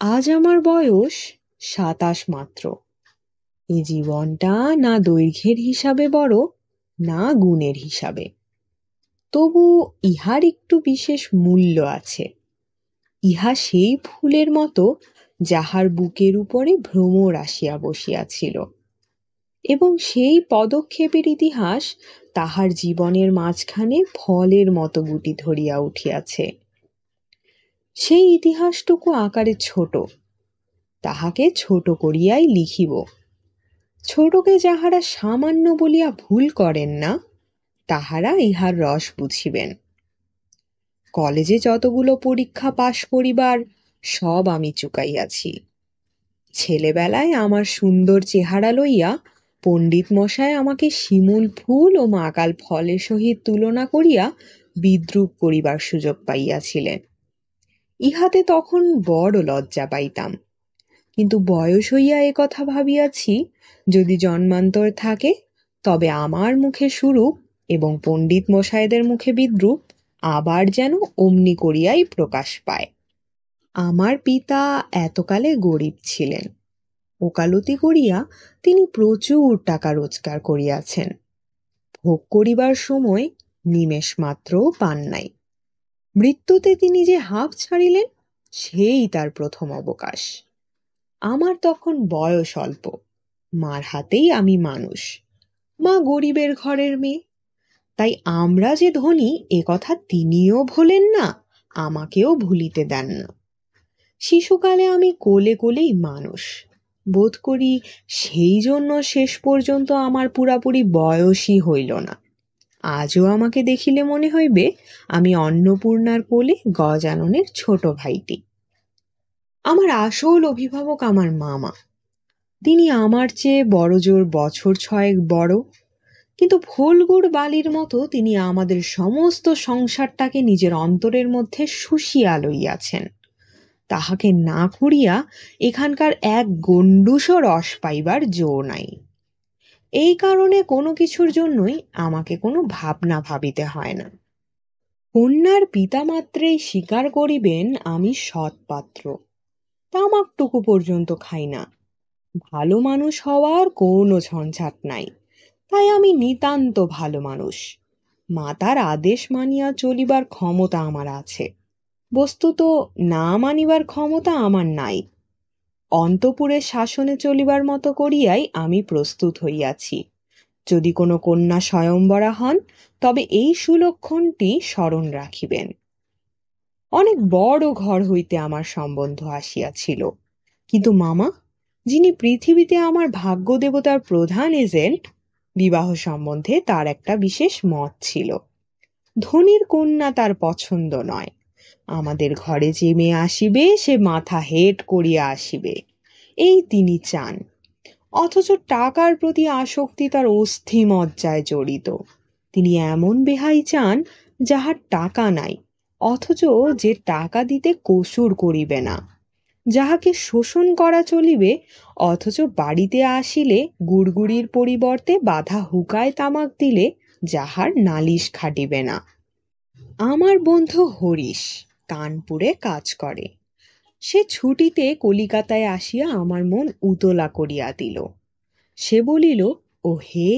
আজ আমার বয়স ২৭ মাত্র। এ জীবনটা না দৈর্ঘ্যের হিসাবে বড়, না গুণের হিসাবে। তবু ইহার একটু বিশেষ মূল্য আছে। ইহা সেই ফুলের মতো যাহার বুকের উপরে ভ্রমর আসিয়া বসিয়াছিল, এবং সেই পদক্ষেপের ইতিহাস তাহার জীবনের মাঝখানে ফলের মতো গুটি ধরিয়া উঠিয়াছে। সেই ইতিহাসটুকু আকারে ছোট, তাহাকে ছোট করিয়াই লিখিব। ছোটকে যাহারা সামান্য বলিয়া ভুল করেন না, তাহারা ইহার রস বুঝিবেন। কলেজে যতগুলো পরীক্ষা পাশ করিবার, সব আমি চুকাইয়াছি। ছেলেবেলায় আমার সুন্দর চেহারা লইয়া পণ্ডিত মশায় আমাকে শিমুল ফুল ও মাকাল ফলের সহিত তুলনা করিয়া বিদ্রূপ করিবার সুযোগ পাইয়াছিলেন। ইহাতে তখন বড় লজ্জা পাইতাম, কিন্তু বয়স হইয়া কথা ভাবিয়াছি, যদি জন্মান্তর থাকে তবে আমার মুখে সুরূপ এবং পণ্ডিত মশায়েদের মুখে বিদ্রূপ আবার যেন অমনি করিয়াই প্রকাশ পায়। আমার পিতা এতকালে গরিব ছিলেন। ওকালতি করিয়া তিনি প্রচুর টাকা রোজগার করিয়াছেন। ভোগ করিবার সময় নিমেষ মাত্রও পান নাই। মৃত্যুতে তিনি যে হাঁফ ছাড়িলেন, সেই তার প্রথম অবকাশ। আমার তখন বয়স অল্প, মার হাতেই আমি মানুষ। মা গরিবের ঘরের মেয়ে, তাই আমরা যে ধনী এ কথা তিনিও ভোলেন না, আমাকেও ভুলিতে দেন না। শিশুকালে আমি কোলে কোলেই মানুষ বোধ করি, সেই জন্য শেষ পর্যন্ত আমার পুরাপুরি বয়সই হইল না। আজও আমাকে দেখিলে মনে হইবে আমি অন্নপূর্ণার কোলে গজাননের ছোট ভাইটি। আমার আসল অভিভাবক আমার মামা। তিনি আমার চেয়ে বড়জোর বছর ৬ বড়, কিন্তু ফুলগুড় বালির মতো তিনি আমাদের সমস্ত সংসারটাকে নিজের অন্তরের মধ্যে শুষিয়া লইয়াছেন। তাহাকে না করিয়া এখানকার এক গণ্ডূষও রস পাইবার জো নাই। এই কারণে কোনো কিছুর জন্যই আমাকে কোনো ভাবনা ভাবিতে হয় না। কন্যার পিতা মাত্রেই স্বীকার করিবেন আমি সৎপাত্র। তামাকটুকু পর্যন্ত খাই না। ভালো মানুষ হওয়ার কোনো ঝঞ্ঝাট নাই, তাই আমি নিতান্ত ভালো মানুষ। মাতার আদেশ মানিয়া চলিবার ক্ষমতা আমার আছে, বস্তুত না মানিবার ক্ষমতা আমার নাই। অন্তঃপুরের শাসনে চলিবার মতো করিয়াই আমি প্রস্তুত হইয়াছি। যদি কোনো কন্যা স্বয়ম্বরা হন, তবে এই সুলক্ষণটি স্মরণ রাখিবেন। অনেক বড় ঘর হইতে আমার সম্বন্ধ আসিয়াছিল, কিন্তু মামা, যিনি পৃথিবীতে আমার ভাগ্য দেবতার প্রধান এজেন্ট, বিবাহ সম্বন্ধে তার একটা বিশেষ মত ছিল। ধনীর কন্যা তার পছন্দ নয়। আমাদের ঘরে যে মেয়ে আসিবে সে মাথা হেট করিয়া আসিবে, এই তিনি চান। অথচ টাকার প্রতি আসক্তি তার অস্থি মজ্জায় জড়িত। তিনি এমন বেহাই চান যাহার টাকা নাই, অথচ যে টাকা দিতে কসুর করিবে না। যাহাকে শোষণ করা চলিবে, অথচ বাড়িতে আসিলে গুড়গুড়ির পরিবর্তে বাধা হুকায় তামাক দিলে যাহার নালিশ খাটিবে না। আমার বন্ধু হরিশ কানপুরে কাজ করে। সে ছুটিতে কলিকাতায় আসিয়া আমার মন উতলা করিয়া দিল। সে বলিল, ও হে,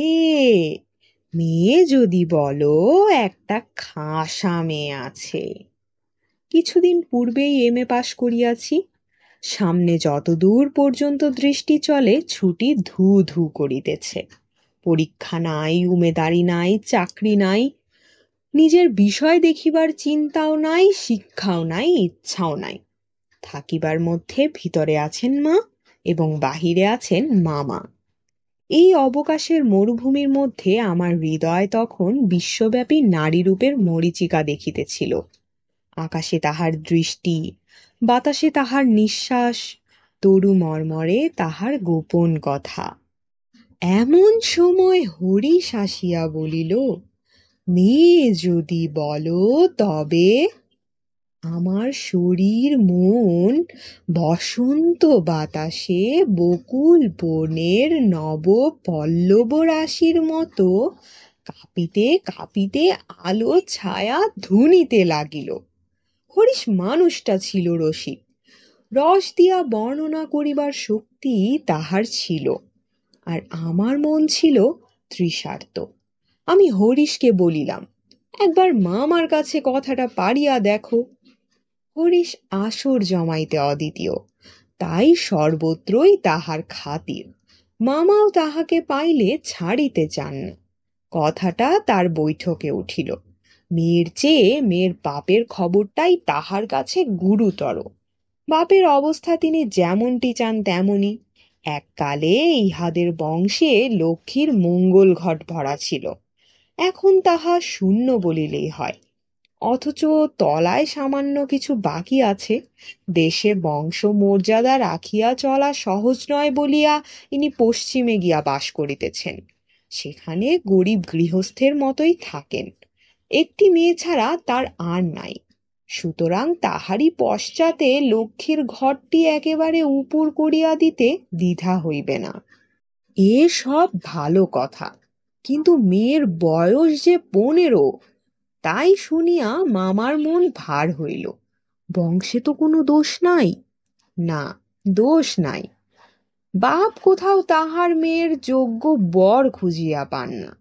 মেয়ে যদি বলো, একটা খাসা মেয়ে আছে। কিছুদিন পূর্বেই এম.এ পাশ করিয়াছি। সামনে যতদূর পর্যন্ত দৃষ্টি চলে ছুটি ধু ধু করিতেছে। পরীক্ষা নাই, উমেদারি নাই, চাকরি নাই, নিজের বিষয় দেখিবার চিন্তাও নাই, শিক্ষাও নাই, ইচ্ছাও নাই। থাকিবার মধ্যে ভিতরে আছেন মা এবং বাহিরে আছেন মামা। এই অবকাশের মরুভূমির মধ্যে আমার হৃদয় তখন বিশ্বব্যাপী নারীরূপের মরীচিকা দেখিতেছিল। আকাশে তাহার দৃষ্টি, বাতাসে তাহার নিঃশ্বাস, তরু মর্মরে তাহার গোপন কথা। এমন সময় হরিশ আসিয়া বলিল, মেয়ে যদি বলো তবে। আমার শরীর মন বসন্ত বাতাসে বকুল বনের নব পল্লব রাশির মতো কাঁপিতে কাঁপিতে আলো ছায়া ধুনিতে লাগিল। হরিশ মানুষটা ছিল রসিক। রস দিয়া বর্ণনা করিবার শক্তি তাহার ছিল, আর আমার মন ছিল তৃষার্ত। আমি হরিশকে বলিলাম, একবার মামার কাছে কথাটা পারিয়া দেখো। হরিশ আসর জমাইতে অদ্বিতীয়, তাই সর্বত্রই তাহার খাতির। মামাও তাহাকে পাইলে ছাড়িতে চান না। কথাটা তার বৈঠকে উঠিল। মেয়ের চেয়ে মেয়ের বাপের খবরটাই তাহার কাছে গুরুতর। বাপের অবস্থা তিনি যেমনটি চান তেমনই। এককালে ইহাদের বংশে লক্ষ্মীর মঙ্গল ঘট ভরা ছিল, এখন তাহা শূন্য বলিলেই হয়। অথচ তলায় সামান্য কিছু বাকি আছে। দেশে বংশ মর্যাদা রাখিয়া চলা সহজ নয় বলিয়া ইনি পশ্চিমে গিয়া বাস করিতেছেন। সেখানে গরিব গৃহস্থের মতোই থাকেন। একটি মেয়ে ছাড়া তার আর নাই। সুতরাং তাহারই পশ্চাতে লক্ষ্মীর ঘরটি একেবারে উপর করিয়া দিতে দ্বিধা হইবে না। এ সব ভালো কথা, কিন্তু মেয়ের বয়স যে 15। তাই শুনিয়া মামার মন ভার হইল। বংশে তো কোনো দোষ নাই। না, দোষ নাই। বাপ কোথাও তাহার মেয়ের যোগ্য বর খুঁজিয়া পান না।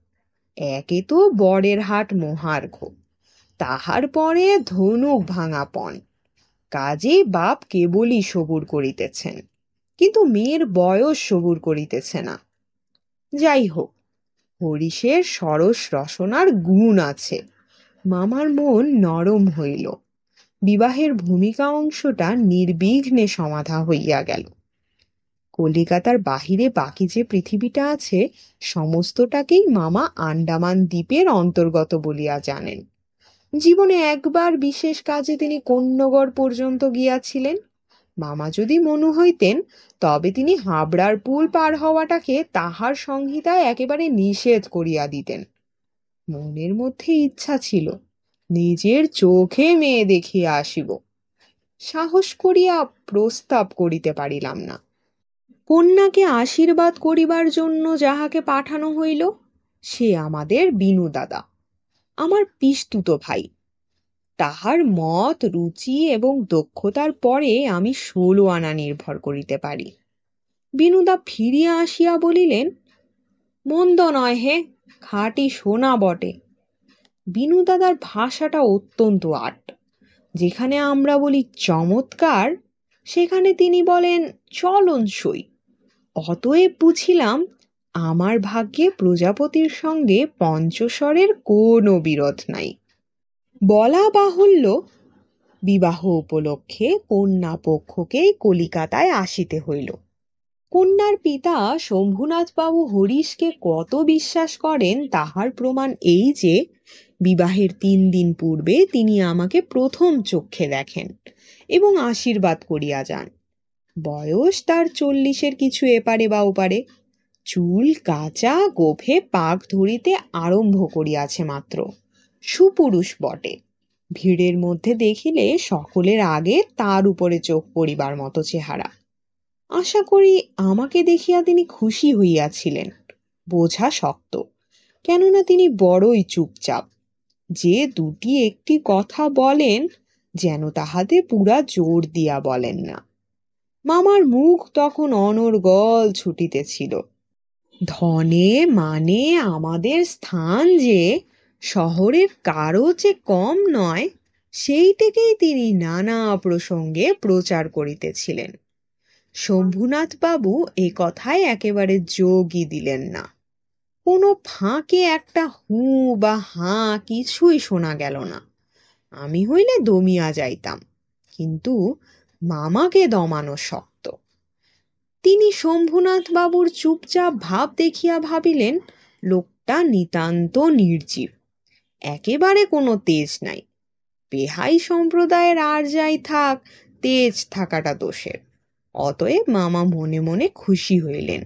একে তো বরের হাট মহার্ঘ, তাহার পরে ধনুক ভাঙা পণ। কাজে বাপ কেবলই সবুর করিতেছেন, কিন্তু মেয়ের বয়স সবুর করিতেছে না। যাই হোক, হরিশের সরস রসনার গুণ আছে। মামার মন নরম হইল। বিবাহের ভূমিকা অংশটা নির্বিঘ্নে সমাধা হইয়া গেল। কলিকাতার বাহিরে বাকি যে পৃথিবীটা আছে, সমস্তটাকেই মামা আন্দামান দ্বীপের অন্তর্গত বলিয়া জানেন। জীবনে একবার বিশেষ কাজে তিনি কোন্নগর পর্যন্ত গিয়াছিলেন। মামা যদি মনু হইতেন, তবে তিনি হাবড়ার পুল পার হওয়াটাকে তাহার সংহিতায় একেবারে নিষেধ করিয়া দিতেন। মনের মধ্যে ইচ্ছা ছিল, নিজের চোখে মেয়ে দেখিয়া আসিব। সাহস করিয়া প্রস্তাব করিতে পারিলাম না। কন্যাকে আশীর্বাদ করিবার জন্য যাহাকে পাঠানো হইল, সে আমাদের বিনু দাদা, আমার পিস্তুত ভাই। তাহার মত, রুচি এবং দক্ষতার পরে আমি 16 আনা নির্ভর করিতে পারি। বিনুদা ফিরিয়া আসিয়া বলিলেন, মন্দ নয় হে, খাঁটি সোনা বটে। বিনু দাদার ভাষাটা অত্যন্ত আট। যেখানে আমরা বলি চমৎকার, সেখানে তিনি বলেন চলনসই। অতএব বুঝিলাম, আমার ভাগ্যে প্রজাপতির সঙ্গে পঞ্চস্বরের কোনো বিরোধ নাই। বলা বাহুল্য, বিবাহ উপলক্ষে কন্যা পক্ষকে কলিকাতায় আসিতে হইল। কন্যার পিতা শম্ভুনাথ বাবু হরিশকে কত বিশ্বাস করেন তাহার প্রমাণ এই যে, বিবাহের 3 দিন পূর্বে তিনি আমাকে প্রথম চক্ষে দেখেন এবং আশীর্বাদ করিয়া যান। বয়স তার 40-এর কিছু এপারে বা ওপারে। চুল কাঁচা, গোফে পাক ধরিতে আরম্ভ করিয়াছে মাত্র। সুপুরুষ বটে। ভিড়ের মধ্যে দেখিলে সকলের আগে তার উপরে চোখ পড়িবার মতো চেহারা। আশা করি আমাকে দেখিয়া তিনি খুশি হইয়াছিলেন। বোঝা শক্ত, কেননা তিনি বড়ই চুপচাপ। যে দুটি একটি কথা বলেন, যেন তাহাতে পুরা জোর দিয়া বলেন না। মামার মুখ তখন অনর্গল ছুটিতেছিল। ধনে মানে আমাদের স্থান যে শহরের কারো চেয়ে কম নয়, সেইটিকেই তিনি নানা প্রসঙ্গে প্রচার করিতেছিলেন। শম্ভুনাথ বাবু এ কথায় একেবারে যোগই দিলেন না। কোনো ফাঁকে একটা হু বা হাঁ কিছুই শোনা গেল না। আমি হইলে দমিয়া যাইতাম, কিন্তু মামাকে দমানো শক্ত। তিনি শম্ভুনাথ বাবুর চুপচাপ ভাব দেখিয়া ভাবিলেন, লোকটা নিতান্ত নির্জীব, একেবারে কোনো তেজ নাই। বেহাই সম্প্রদায়ের আর যাই থাক, তেজ থাকাটা দোষের। অতএব মামা মনে মনে খুশি হইলেন।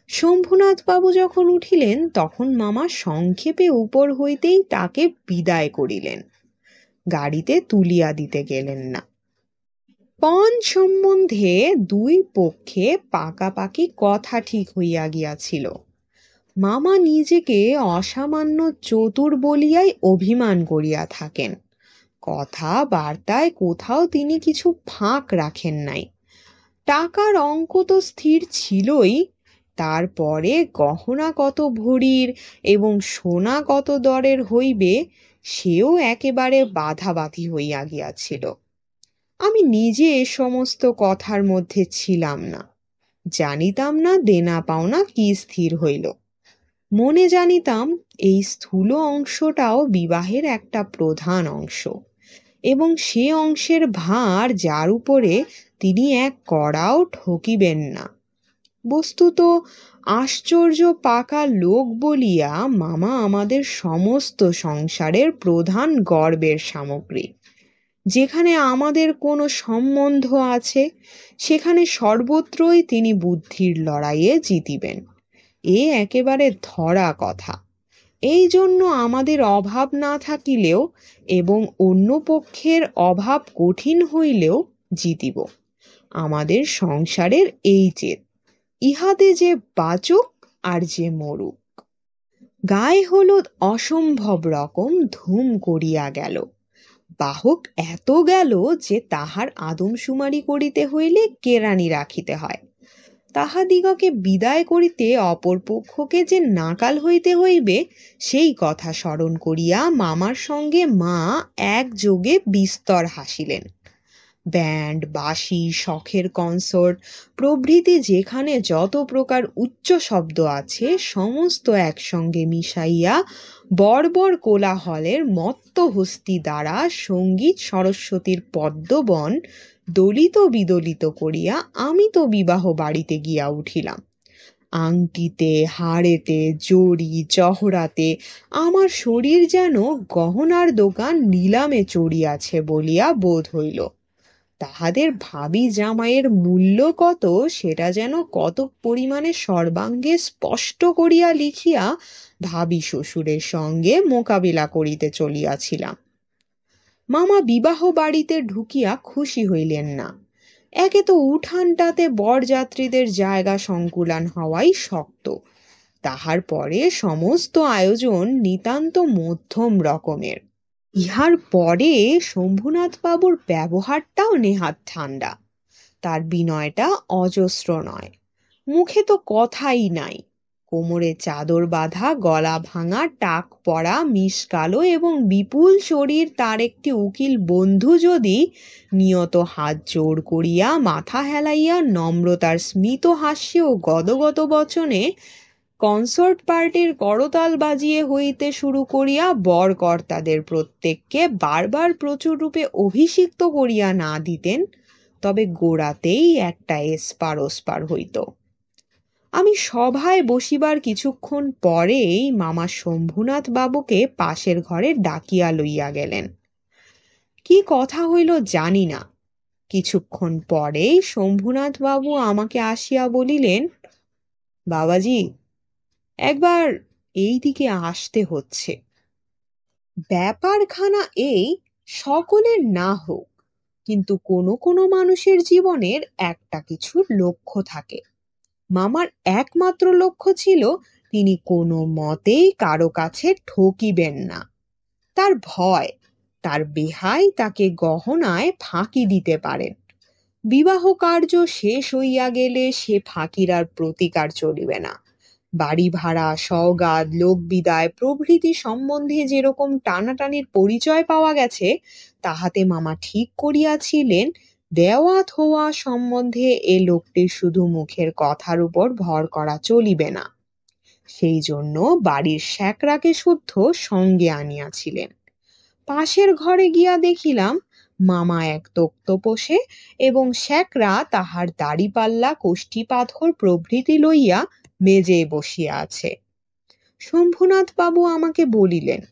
শম্ভুনাথ বাবু যখন উঠিলেন, তখন মামা সংক্ষেপে উপর হইতেই তাকে বিদায় করিলেন। গাড়িতে তুলিয়া দিতে গেলেন না। পণ সম্বন্ধে 2 পক্ষে পাকাপাকি কথা ঠিক হইয়া গিয়াছিল। মামা নিজেকে অসামান্য চতুর বলিয়াই অভিমান করিয়া থাকেন। কথা বার্তায় কোথাও তিনি কিছু ফাঁক রাখেন নাই। টাকার অঙ্ক তো স্থির ছিলই, তারপরে গহনা কত ভরির এবং সোনা কত দরের হইবে সেও একেবারে বাঁধাবাঁধি হইয়া গিয়াছিল। আমি নিজে এ সমস্ত কথার মধ্যে ছিলাম না, জানিতাম না দেনা পাওনা কি স্থির হইল। মনে জানিতাম এই স্থূল অংশটাও বিবাহের একটা প্রধান অংশ, এবং সে অংশের ভার যার উপরে তিনি এক কড়াও ঠকিবেন না। বস্তুত আশ্চর্য পাকা লোক বলিয়া মামা আমাদের সমস্ত সংসারের প্রধান গর্বের সামগ্রী। যেখানে আমাদের কোনো সম্বন্ধ আছে সেখানে সর্বত্রই তিনি বুদ্ধির লড়াইয়ে জিতিবেন, এ একেবারে ধরা কথা। এই জন্য আমাদের অভাব না থাকিলেও এবং অন্য পক্ষের অভাব কঠিন হইলেও জিতিব। আমাদের সংসারের এই জেদ, ইহাতে যে বাঁচুক আর যে মরুক। গায়ে হলুদ অসম্ভব রকম ধুম করিয়া গেল। বাহক এত গেল যে তাহার আদমশুমারি করিতে হইলে কেরানি রাখিতে হয়। তাহাদিগকে বিদায় করিতে অপর পক্ষকে যে নাকাল হইতে হইবে সেই কথা স্মরণ করিয়া মামার সঙ্গে মা একযোগে বিস্তর হাসিলেন। ব্যান্ড, বাঁশি, শখের কনসার্ট প্রভৃতি যেখানে যত প্রকার উচ্চ শব্দ আছে সমস্ত একসঙ্গে মিশাইয়া বর্বর কোলাহলের মত্ত হস্তি দ্বারা সঙ্গীত সরস্বতীর পদ্মবন দলিত বিদলিত করিয়া আমি তো বিবাহ বাড়িতে গিয়া উঠিলাম। আংটিতে, হাড়েতে, জড়ি, জহরাতে আমার শরীর যেন গহনার দোকান নিলামে চড়িয়াছে বলিয়া বোধ হইল। তাহাদের ভাবি জামাইয়ের মূল্য কত সেটা যেন কতক পরিমাণে সর্বাঙ্গে স্পষ্ট করিয়া লিখিয়া ভাবি শ্বশুরের সঙ্গে মোকাবিলা করিতে চলিয়াছিলাম। মামা বিবাহ বাড়িতে ঢুকিয়া খুশি হইলেন না। একে তো উঠানটাতে বরযাত্রীদের জায়গা সংকুলান হওয়াই শক্ত, তাহার পরে সমস্ত আয়োজন নিতান্ত মধ্যম রকমের। ইহার পরে শম্ভুনাথ বাবুর ব্যবহারটাও নেহাত ঠান্ডা, তার বিনয়টা অজস্র নয়। মুখে তো কথাই নাই, কোমরে চাদর বাঁধা, গলা ভাঙা, টাক পড়া, মিশকালো এবং বিপুল শরীর তার একটি উকিল বন্ধু যদি নিয়ত হাত জোড় করিয়া মাথা হেলাইয়া নম্রতার স্মিত হাস্যে ও গদগদ বচনে কনসার্ট পার্টির করতাল বাজিয়ে হইতে শুরু করিয়া বরকর্তাদের প্রত্যেককে বারবার প্রচুর রূপে অভিষিক্ত করিয়া না দিতেন, তবে গোড়াতেই একটা এসপার ওসপার হইত। আমি সভায় বসিবার কিছুক্ষণ পরেই মামা শম্ভুনাথ বাবুকে পাশের ঘরে ডাকিয়া লইয়া গেলেন। কি কথা হইল জানি না। কিছুক্ষণ পরেই শম্ভুনাথ বাবু আমাকে আসিয়া বলিলেন, বাবাজি, একবার এই দিকে আসতে হচ্ছে। ব্যাপারখানা এই, সকলের না হোক, কিন্তু কোনো কোনো মানুষের জীবনের একটা কিছু লক্ষ্য থাকে। মামার একমাত্র লক্ষ্য ছিল তিনি কোনো মতেই কারো কাছে ঠকিবেন না। তার ভয় তার বেহাই তাকে গহনায় ফাঁকি দিতে পারেন। বিবাহ কার্য শেষ হইয়া গেলে সে ফাঁকির আর প্রতিকার চলিবে না। বাড়ি ভাড়া, সওগাত, লোক বিদায় প্রভৃতি সম্বন্ধে যেরকম টানাটানির পরিচয় পাওয়া গেছে, তাহাতে মামা ঠিক করিয়াছিলেন দেওয়া থোয়া সম্বন্ধে এ লোকটির শুধু মুখের কথার উপর ভর করা চলিবে না। সেই জন্য বাড়ির শ্যাকরাকে শুদ্ধ সঙ্গে আনিয়াছিলেন। পাশের ঘরে গিয়া দেখিলাম মামা এক তক্তপোষে এবং শ্যাকরা তাহার দাড়িপাল্লা, কোষ্ঠী পাথর প্রভৃতি লইয়া মেজে বসিয়া আছে। শম্ভুনাথ বাবু আমাকে বলিলেন,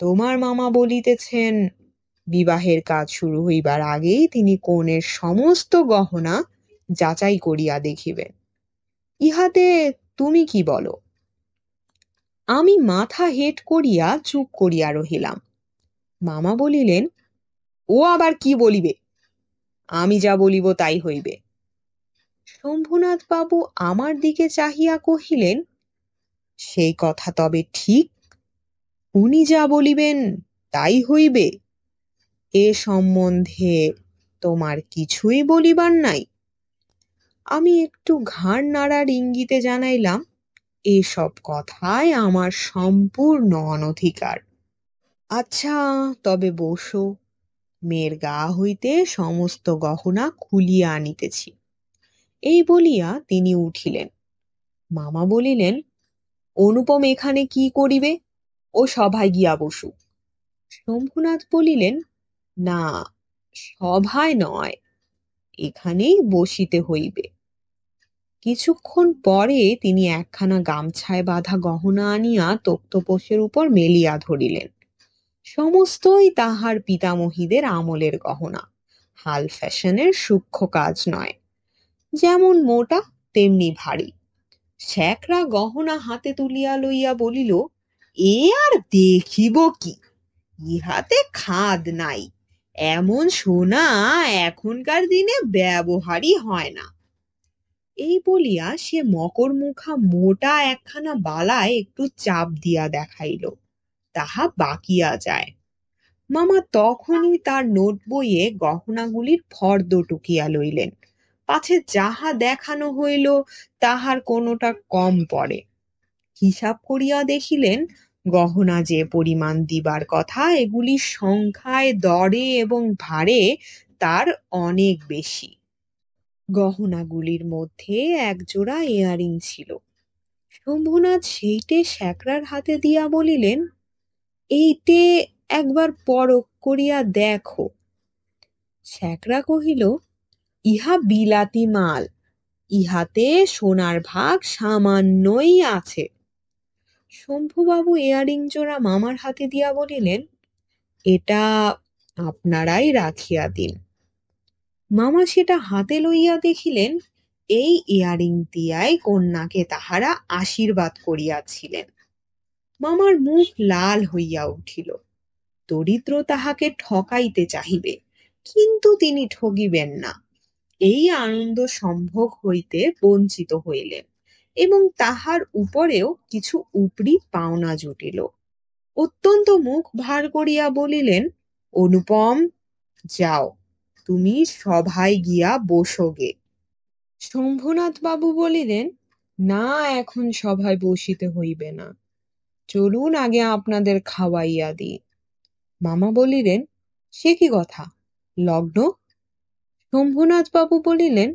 তোমার মামা বলিতেছেন বিবাহের কাজ শুরু হইবার আগেই তিনি কনের সমস্ত গহনা যাচাই করিয়া দেখিবেন। ইহাতে তুমি কি বলো? আমি মাথা হেট করিয়া চুপ করিয়া রহিলাম। মামা বলিলেন, ও আবার কি বলিবে? আমি যা বলিব তাই হইবে। শম্ভুনাথ বাবু আমার দিকে চাহিয়া কহিলেন, সেই কথা তবে ঠিক? উনি যা বলিবেন তাই হইবে? এ সম্বন্ধে তোমার কিছুই বলিবার নাই? আমি একটু ঘাড় নাড়ার ইঙ্গিতে জানাইলাম, এসব কথায় আমার সম্পূর্ণ অনধিকার। আচ্ছা, তবে বসো, মেয়ের গা হইতে সমস্ত গহনা খুলিয়া আনিতেছি। এই বলিয়া তিনি উঠিলেন। মামা বলিলেন, অনুপম এখানে কি করিবে? ও সভায় গিয়া বসুক। শম্ভুনাথ বলিলেন, না, সভায় নয়, এখানেই বসিতে হইবে। কিছুক্ষণ পরে তিনি একখানা গামছায় বাঁধা গহনা আনিয়া তক্তপোষের উপর মেলিয়া ধরিলেন। সমস্তই তাহার পিতামহীদের আমলের গহনা, হাল ফ্যাশনের সূক্ষ্ম কাজ নয়, যেমন মোটা তেমনি ভারী। শ্যাকরা গহনা হাতে তুলিয়া লইয়া বলিল, এ আর দেখিব কি, ইহাতে খাদ নাই, এমন সোনা এখনকার দিনে ব্যবহারই হয় না। এই বলিয়া সে মকর মুখা মোটা একখানা বালায় একটু চাপ দিয়া দেখাইল, তাহা বাকিয়া যায়। মামা তখনই তার নোট বইয়ে গহনাগুলির ফর্দ টুকিয়া লইলেন, পাছে যাহা দেখানো হইল তাহার কোনোটা কম পড়ে। হিসাব করিয়া দেখিলেন, গহনা যে পরিমাণ দিবার কথা এগুলির সংখ্যায়, দরে এবং ভারে তার অনেক বেশি। গহনাগুলির মধ্যে একজোড়া ইয়ারিং ছিল। শম্ভুনাথ সেইটে শ্যাকরার হাতে দিয়া বলিলেন, এইটে একবার পরখ করিয়া দেখো। শ্যাকরা কহিল, ইহা বিলাতি মাল, ইহাতে সোনার ভাগ সামান্যই আছে। শম্ভুবাবু ইয়ারিং জোড়া মামার হাতে দিয়া বলিলেন, এটা আপনারাই রাখিয়া দিন। মামা সেটা হাতে লইয়া দেখিলেন, এই ইয়ারিং দিয়াই কন্যাকে তাহারা আশীর্বাদ করিয়াছিলেন। মামার মুখ লাল হইয়া উঠিল। দরিদ্র তাহাকে ঠকাইতে চাহিবে, কিন্তু তিনি ঠকিবেন না, এই আনন্দ সম্ভোগ হইতে বঞ্চিত হইলেন, এবং তাহার উপরেও কিছু উপরি পাওনা জুটিল। অত্যন্ত মুখ ভার করিয়া বলিলেন, অনুপম, যাও, তুমি সভায় গিয়া বসোগে। শম্ভুনাথ বাবু বলিলেন, না, এখন সভায় বসিতে হইবে না, চলুন আগে আপনাদের খাওয়াইয়া দিই। মামা বলিলেন, সে কি কথা, লগ্ন? শম্ভুনাথ বাবু বলিলেন,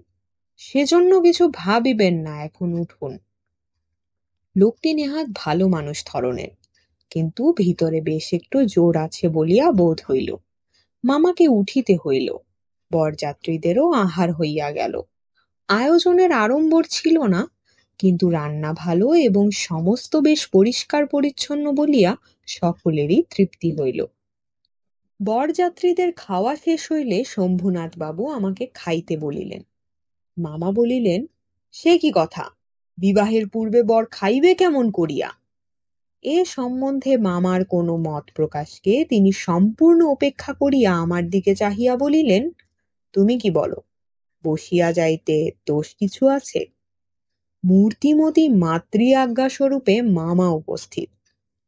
সেজন্য কিছু ভাবিবেন না, এখন উঠুন। লোকটি নেহাত ভালো মানুষ ধরনের, কিন্তু ভিতরে বেশ একটু জোর আছে বলিয়া বোধ হইল। মামাকে উঠিতে হইল। বরযাত্রীদেরও আহার হইয়া গেল। আয়োজনের আড়ম্বর ছিল না, কিন্তু রান্না ভালো এবং সমস্ত বেশ পরিষ্কার পরিচ্ছন্ন বলিয়া সকলেরই তৃপ্তি হইল। বরযাত্রীদের খাওয়া শেষ হইলে শম্ভুনাথ বাবু আমাকে খাইতে বলিলেন। মামা বলিলেন, সে কি কথা, বিবাহের পূর্বে বর খাইবে কেমন করিয়া? এ সম্বন্ধে মামার কোনো মত প্রকাশকে তিনি সম্পূর্ণ উপেক্ষা করিয়া আমার দিকে চাহিয়া বলিলেন, তুমি কি বলো, বসিয়া যাইতে দোষ কিছু আছে? মূর্তিমতী মাতৃ আজ্ঞা স্বরূপে মামা উপস্থিত,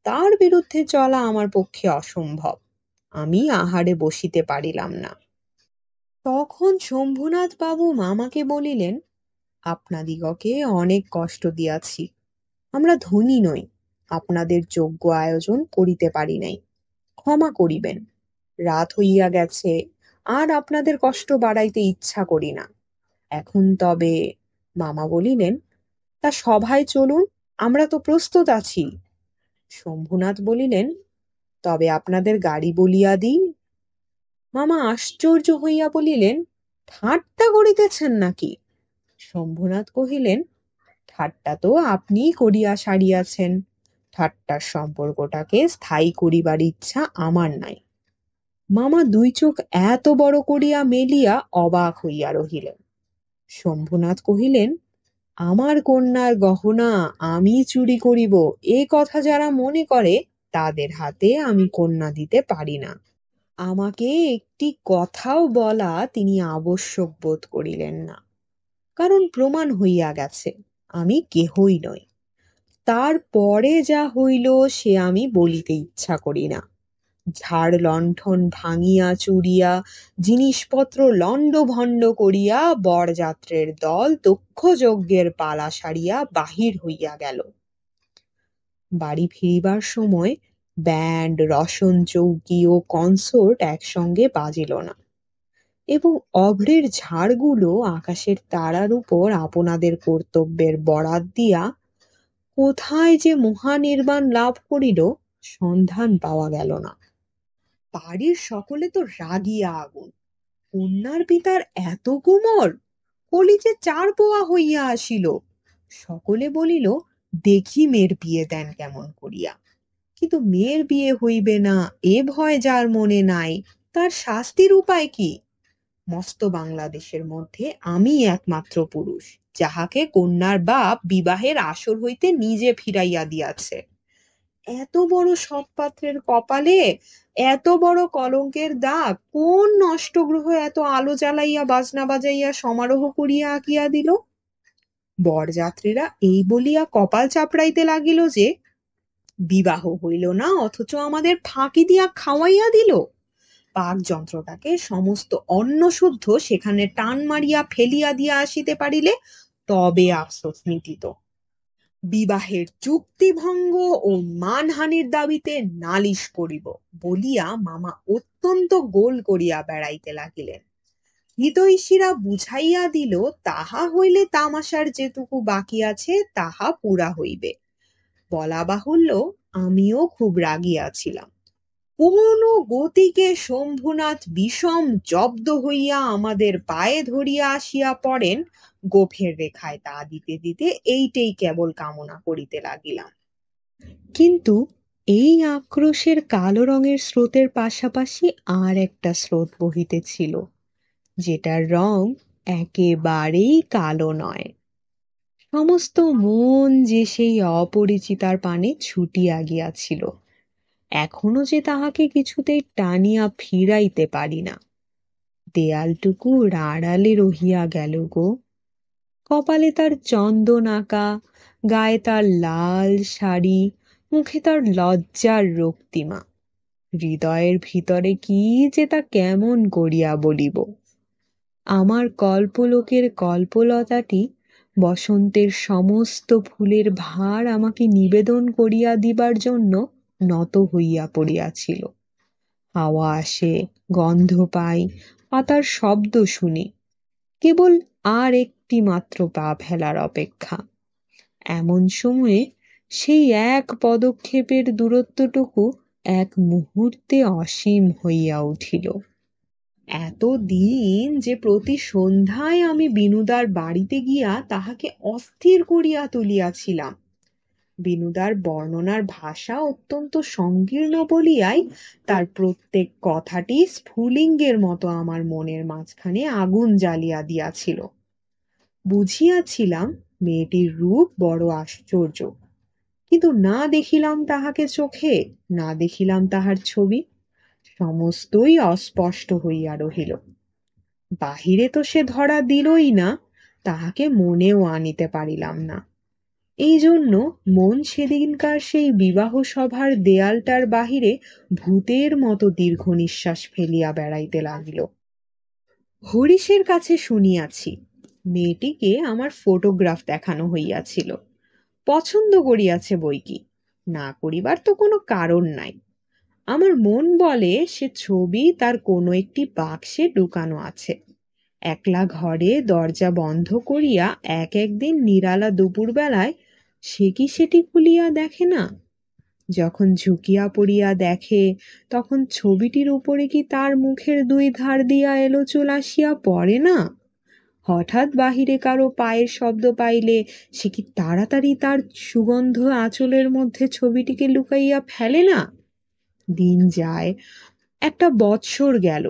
তার বিরুদ্ধে চলা আমার পক্ষে অসম্ভব। আমি আহারে বসিতে পারিলাম না। তখন শম্ভুনাথ বাবু মামাকে বলিলেন, আপনাদিগকে অনেক কষ্ট দিয়াছি, আমরা ধনী নই, আপনাদের যোগ্য আয়োজন করিতে পারি নাই, ক্ষমা করিবেন। রাত হইয়া গেছে, আর আপনাদের কষ্ট বাড়াইতে ইচ্ছা করি না। এখন তবে, মামা বলিলেন, তা সভায় চলুন, আমরা তো প্রস্তুত আছি। শম্ভুনাথ বলিলেন, তবে আপনাদের গাড়ি বলিয়া দিই। মামা আশ্চর্য হইয়া বলিলেন, ঠাট্টা করিতেছেন নাকি? শম্ভুনাথ কহিলেন, ঠাট্টা তো আপনিই করিয়া সারিয়াছেন, ঠাট্টার সম্পর্কটাকে স্থায়ী করিবার ইচ্ছা আমার নাই। মামা দুই চোখ এত বড় করিয়া মেলিয়া অবাক হইয়া রহিলেন। শম্ভুনাথ কহিলেন, আমার কন্যার গহনা আমি চুরি করিব, এ কথা যারা মনে করে তাদের হাতে আমি কন্যা দিতে পারি না। আমাকে একটি কথাও বলা তিনি আবশ্যক বোধ করিলেন না, কারণ প্রমাণ হইয়া গেছে আমি কেহই নই। তার পরে যা হইল সে আমি বলিতে ইচ্ছা করি না। ঝাড় লণ্ঠন ভাঙিয়া চুরিয়া জিনিসপত্র লণ্ডভণ্ড করিয়া বরযাত্রের দল দক্ষ যজ্ঞের পালা সারিয়া বাহির হইয়া গেল। বাড়ি ফিরিবার সময় ব্যান্ড, রসন চৌকি ও কনসোর্ট একসঙ্গে বাজিল না, এবং অভ্রের ঝাড়গুলো আকাশের তারার উপর আপনাদের কর্তব্যের বরাত দিয়া কোথায় যে মহানির্বাণ লাভ করিল সন্ধান পাওয়া গেল না। বাড়ির সকলে তো রাগিয়া আগুন। কন্যার পিতার এত কুমর, কলিজে 4 পোয়া হইয়া আসিল। সকলে বলিল, দেখি মেয়ের বিয়ে দেন কেমন করিয়া। কিন্তু মেয়ের বিয়ে হইবে না এ ভয় যার মনে নাই, তার শাস্তির উপায় কি? মস্ত বাংলাদেশের মধ্যে আমি একমাত্র পুরুষ যাহাকে কন্যার বাপ বিবাহের আসর হইতে নিজে ফিরাইয়া দিয়াছে। এত বড় সৎপাত্রের কপালে এত বড় কলঙ্কের দাগ কোন নষ্ট গ্রহ এত আলো জ্বালাইয়া বাজনা বাজাইয়া সমারোহ করিয়া আঁকিয়া দিল? বরযাত্রীরা এই বলিয়া কপাল চাপড়াইতে লাগিল যে বিবাহ হইল না, অথচ আমাদের ফাঁকি দিয়া খাওয়াইয়া দিল। পাক যন্ত্রটাকে সমস্ত অন্ন শুদ্ধ সেখানে টান মারিয়া ফেলিয়া দিয়া আসিতে পারিলে তবে আফসোস মিটিত। বিবাহের চুক্তি ভঙ্গ ও মানহানির দাবিতে নালিশ করিব বলিয়া মামা অত্যন্ত গোল করিয়া বেড়াইতে লাগিলেন। হিতৈষীরা বুঝাইয়া দিল, তাহা হইলে তামাশার যেটুকু বাকি আছে তাহা পুরা হইবে। বলা বাহুল্য, আমিও খুব রাগিয়াছিলাম। কোন গতিকে শম্ভুনাথ বিষম জব্দ হইয়া আমাদের পায়ে ধরিয়া আসিয়া পড়েন, গোফের রেখায় তা দিতে দিতে এইটেই কেবল কামনা করিতে লাগিলাম। কিন্তু এই আক্রোশের কালো রঙের স্রোতের পাশাপাশি আর একটা স্রোত বহিতেছিল, যেটার রং একেবারেই কালো নয়। সমস্ত মন যে সেই অপরিচিতার পানে ছুটিয়া গিয়াছিল, এখনো যে তাহাকে কিছুতেই টানিয়া ফিরাইতে পারি না। দেয়ালটুকু আড়ালে রহিয়া গেল গো। কপালে তার চন্দন আঁকা, গায়ে তার লাল শাড়ি, মুখে তার লজ্জার রক্তিমা। হৃদয়ের ভিতরে কি যে তা কেমন করিয়া বলিব। আমার কল্পলোকের কল্পলতাটি বসন্তের সমস্ত ফুলের ভার আমাকে নিবেদন করিয়া দিবার জন্য নত হইয়া পড়িয়াছিল। হাওয়া আসে, গন্ধ পাই, পাতার শব্দ শুনি, কেবল আর একটি মাত্র পা ফেলার অপেক্ষা। এমন সময়ে সেই এক পদক্ষেপের দূরত্বটুকু এক মুহূর্তে অসীম হইয়া উঠিল। এতদিন যে প্রতি সন্ধ্যায় আমি বিনুদার বাড়িতে গিয়া তাহাকে অস্থির করিয়া তুলিয়াছিলাম, বিনুদার বর্ণনার ভাষা অত্যন্ত সংকীর্ণ বলিয়াই তার প্রত্যেক কথাটি স্ফুলিঙ্গের মতো আমার মনের মাঝখানে আগুন জ্বালিয়া দিয়াছিল। বুঝিয়াছিলাম মেয়েটির রূপ বড় আশ্চর্য, কিন্তু না দেখিলাম তাহাকে চোখে, না দেখিলাম তাহার ছবি। সমস্তই অস্পষ্ট হইয়া রহিল। বাহিরে তো সে ধরা দিলই না, তাহাকে মনেও আনিতে পারিলাম না। এই জন্য মন সেদিনকার সেই বিবাহ সভার দেয়ালটার বাহিরে ভূতের মতো দীর্ঘ নিঃশ্বাস ফেলিয়া বেড়াইতে লাগিল। হরিশের কাছে শুনিয়াছি মেয়েটিকে আমার ফটোগ্রাফ দেখানো হইয়াছিল। পছন্দ করিয়াছে বইকি, না করিবার তো কোনো কারণ নাই। আমার মন বলে সে ছবি তার কোনো একটি বাক্সে লুকানো আছে। একলা ঘরে দরজা বন্ধ করিয়া একদিন নিরালা দুপুরবেলায় সে কি সেটি খুলিয়া দেখে না? যখন ঝুঁকিয়া পড়িয়া দেখে, তখন ছবিটির উপরে কি তার মুখের 2 ধার দিয়া এলো চুল আসিয়া পড়ে না? হঠাৎ বাহিরে কারো পায়ের শব্দ পাইলে সে কি তাড়াতাড়ি তার সুগন্ধ আঁচলের মধ্যে ছবিটিকে লুকাইয়া ফেলে না? দিন যায়, একটা বৎসর গেল।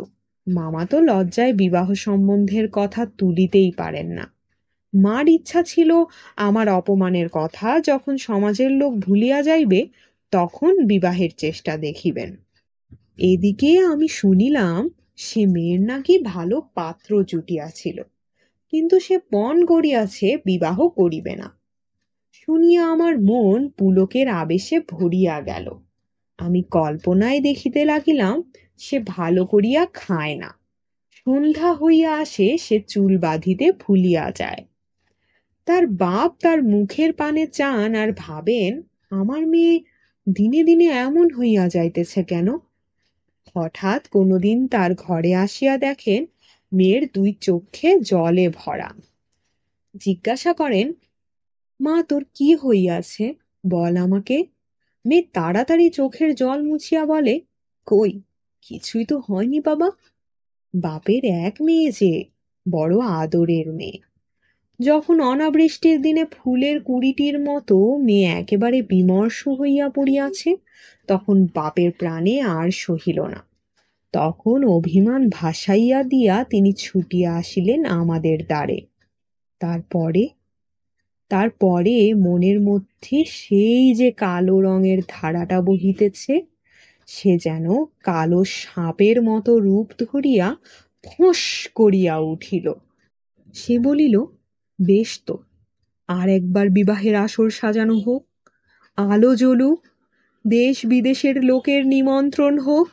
মামা তো লজ্জায় বিবাহ সম্বন্ধের কথা তুলিতেই পারেন না। মার ইচ্ছা ছিল আমার অপমানের কথা যখন সমাজের লোক ভুলিয়া যাইবে তখন বিবাহের চেষ্টা দেখিবেন। এদিকে আমি শুনিলাম সে মেয়ের নাকি ভালো পাত্র জুটিয়াছিল, কিন্তু সে পণ করিয়াছে বিবাহ করিবে না। শুনিয়া আমার মন পুলকের আবেশে ভরিয়া গেল। আমি কল্পনায় দেখিতে লাগিলাম সে ভালো করিয়া খায় না, সন্ধ্যা হইয়া আসে সে চুল বাঁধিতে ভুলিয়া যায়। তার বাপ তার মুখের পানে চান আর ভাবেন, আমার মেয়ে দিনে দিনে এমন হইয়া যাইতেছে কেন। হঠাৎ কোনোদিন তার ঘরে আসিয়া দেখেন মেয়ের দুই চোখে জলে ভরা। জিজ্ঞাসা করেন, মা তোর কি হইয়াছে, বল আমাকে। মেয়ে তাড়াতাড়ি চোখের জল মুছিয়া বলে, কই, কিছুই তো হয়নি বাবা। বাপের এক মেয়ে যে, বড় আদরের মেয়ে। যখন অনাবৃষ্টির দিনে ফুলের কুড়িটির মতো মেয়ে একেবারে বিমর্ষ হইয়া পড়িয়াছে, তখন বাপের প্রাণে আর সহিল না। তখন অভিমান ভাসাইয়া দিয়া তিনি ছুটিয়া আসিলেন আমাদের দ্বারে। তারপরে তারপরে মনের মধ্যে সেই যে কালো রঙের ধারাটা বহিতেছে, সে যেন কালো সাপের মতো রূপ ধরিয়া ফোঁস করিয়া উঠিল। সে বলিল, বেশ তো, আর একবার বিবাহের আসর সাজানো হোক, আলো জ্বলুক, দেশ বিদেশের লোকের নিমন্ত্রণ হোক,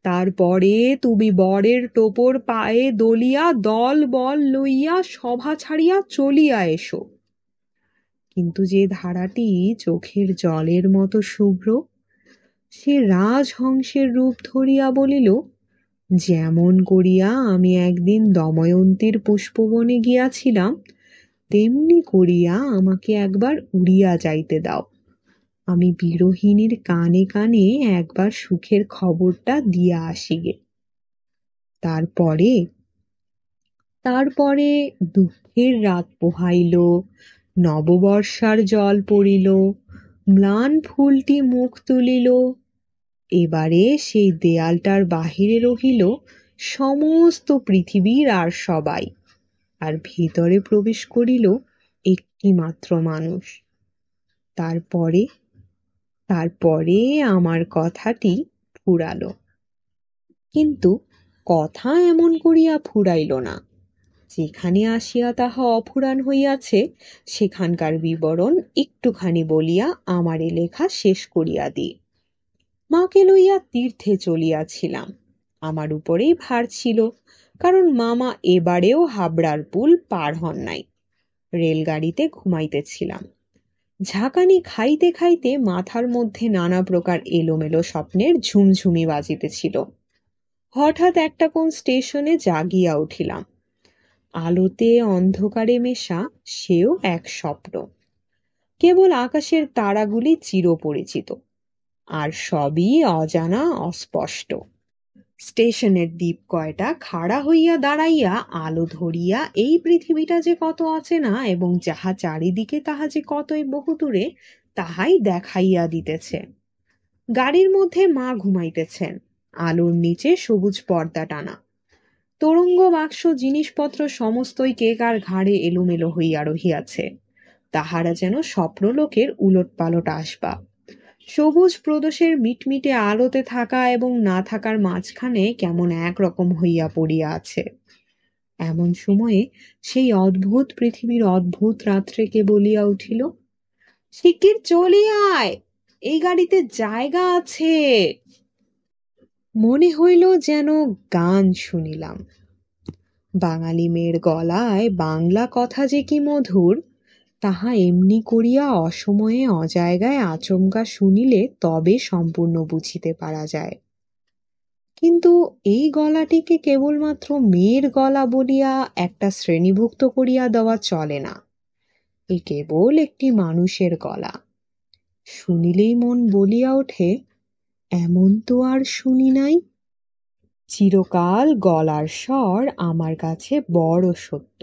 তারপরে তুমি বরের টোপর পায়ে দলিয়া দল বল লইয়া সভা ছাড়িয়া চলিয়া এসো। কিন্তু যে ধারাটি চোখের জলের মতো শুভ্র, সে রাজহংসের রূপ ধরিয়া বলিল, যেমন করিয়া আমি একদিন দময়ন্তীর পুষ্পবনে গিয়াছিলাম, তেমনি করিয়া আমাকে একবার উড়িয়া যাইতে দাও। আমি বিরোহিণীর কানে কানে একবার সুখের খবরটা দিয়া আসিগে। তারপরে তারপরে দুঃখের রাত পোহাইল, নববর্ষার জল পড়িল, ম্লান ফুলটি মুখ তুলিল। এবারে সেই দেয়ালটার বাহিরে রহিল সমস্ত পৃথিবীর আর সবাই, আর ভিতরে প্রবেশ করিল একটি মাত্র মানুষ। তারপরে তারপরে আমার কথাটি ফুরালো। কিন্তু কথা এমন করিয়া ফুরাইল না। যেখানে আসিয়া তাহা অফুরান হইয়াছে, সেখানকার বিবরণ একটুখানি বলিয়া আমারে লেখা শেষ করিয়া দিই। মাকে লইয়া তীর্থে চলিয়াছিলাম। আমার উপরেই ভার ছিল, কারণ মামা এবারেও হাবড়ার পুল পার হন নাই। রেলগাড়িতে ঘুমাইতেছিলাম। ঝাঁকানি খাইতে খাইতে মাথার মধ্যে নানা প্রকার এলোমেলো স্বপ্নের ঝুমঝুমি বাজিতেছিল। হঠাৎ একটা কোন স্টেশনে জাগিয়া উঠিলাম। আলোতে অন্ধকারে মেশা সেও এক স্বপ্ন। কেবল আকাশের তারাগুলি চিরপরিচিত, আর সবই অজানা অস্পষ্ট। স্টেশনের দ্বীপ কয়টা খাড়া হইয়া দাঁড়াইয়া আলো ধরিয়া এই পৃথিবীটা যে কত অচেনা এবং যাহা চারিদিকে তাহা যে কতই বহুদূরে, তাহাই দেখাইয়া দিতেছে। গাড়ির মধ্যে মা ঘুমাইতেছেন, আলোর নিচে সবুজ পর্দা টানা। তরঙ্গ বাক্স জিনিসপত্র সমস্তই কে কার ঘাড়ে এলোমেলো হইয়া রহিয়াছে, তাহারা যেন স্বপ্নলোকের উলটপালট আসবাব। সবুজ প্রদেশের মিটমিটে আলোতে থাকা এবং না থাকার মাঝখানে কেমন একরকম হইয়া পড়িয়া আছে। এমন সময়ে সেই অদ্ভুত পৃথিবীর অদ্ভুত রাত্রে কে বলিয়া উঠিল, শিগগির চলি আয়, এই গাড়িতে জায়গা আছে। মনে হইল যেন গান শুনিলাম। বাঙালি মেয়ের গলায় বাংলা কথা যে কি মধুর, তাহা এমনি করিয়া অসময়ে অজায়গায় আচমকা শুনিলে তবে সম্পূর্ণ বুঝিতে পারা যায়। কিন্তু এই গলাটিকে কেবলমাত্র মেয়ের গলা বলিয়া একটা শ্রেণীভুক্ত করিয়া দেওয়া চলে না। এ কেবল একটি মানুষের গলা। শুনিলেই মন বলিয়া ওঠে, এমন তো আর শুনি নাই। চিরকাল গলার স্বর আমার কাছে বড় সত্য।